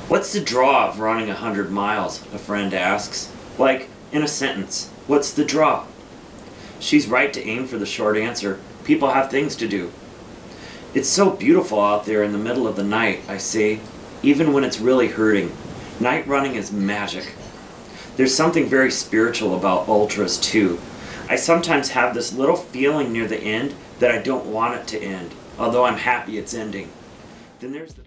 What's the draw of running 100 miles? A friend asks. Like, in a sentence, what's the draw? She's right to aim for the short answer. People have things to do. It's so beautiful out there in the middle of the night, I say, even when it's really hurting. Night running is magic. There's something very spiritual about ultras too. I sometimes have this little feeling near the end that I don't want it to end, although I'm happy it's ending. Then there's the...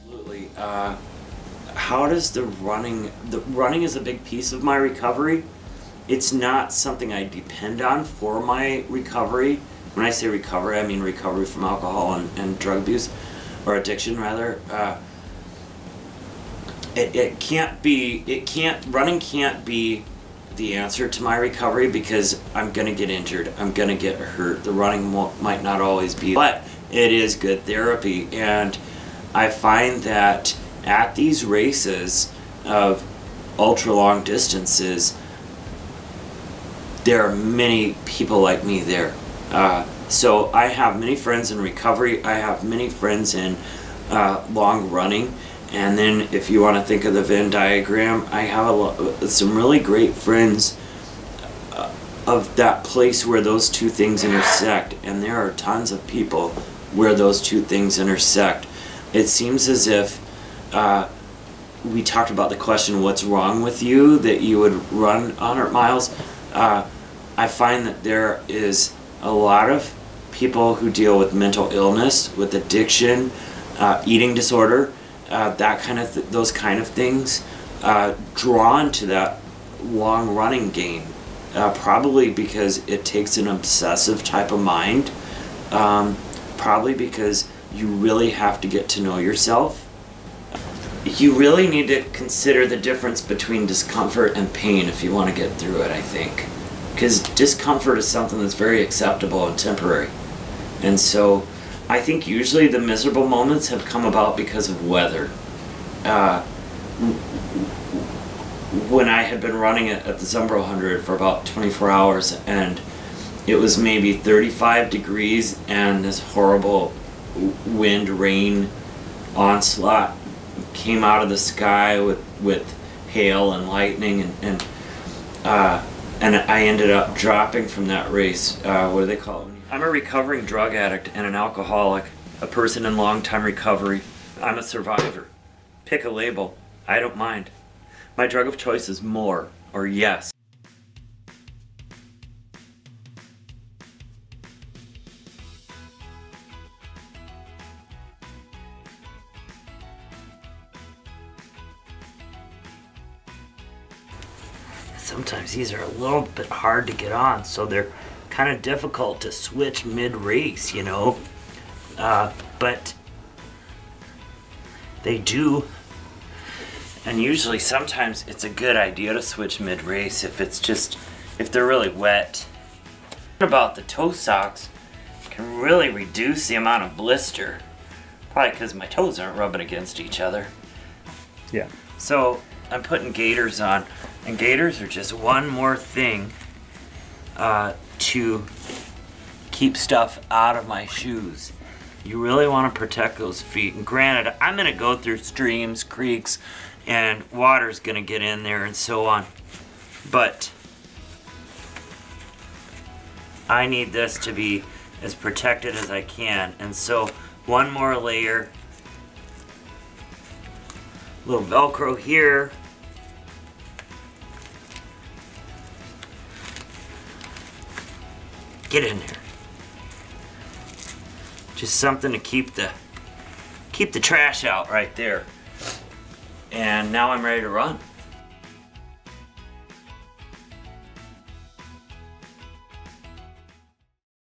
Absolutely. How does the running is a big piece of my recovery. It's not something I depend on for my recovery. When I say recovery, I mean recovery from alcohol and drug abuse, or addiction rather. Running can't be the answer to my recovery because I'm gonna get injured, I'm gonna get hurt. The running might not always be, but it is good therapy. And I find that at these races of ultra long distances, there are many people like me there. So I have many friends in recovery, I have many friends in long running, and then if you want to think of the Venn diagram, I have some really great friends of that place where those two things intersect, and there are tons of people where those two things intersect. It seems as if we talked about the question, what's wrong with you, that you would run 100 miles. I find that there is a lot of people who deal with mental illness, with addiction, eating disorder, those kind of things, drawn to that long running game, probably because it takes an obsessive type of mind, probably because you really have to get to know yourself. You really need to consider the difference between discomfort and pain if you want to get through it, I think. Because discomfort is something that's very acceptable and temporary. And so I think usually the miserable moments have come about because of weather. When I had been running at the Zumbro 100 for about 24 hours and it was maybe 35 degrees and this horrible wind, rain onslaught came out of the sky with hail and lightning, and I ended up dropping from that race. What do they call it? I'm a recovering drug addict and an alcoholic, a person in long-time recovery. I'm a survivor. Pick a label. I don't mind. My drug of choice is more, or yes. Sometimes these are a little bit hard to get on, so they're kind of difficult to switch mid-race, you know, but they do, and usually sometimes it's a good idea to switch mid-race if they're really wet. About the toe socks can really reduce the amount of blister, probably because my toes aren't rubbing against each other. Yeah. So I'm putting gaiters on, and gaiters are just one more thing to keep stuff out of my shoes. You really want to protect those feet. And granted, I'm going to go through streams, creeks, and water's going to get in there and so on. But I need this to be as protected as I can. And so one more layer, little Velcro here. Get in there. Just something to keep the trash out right there. And now I'm ready to run.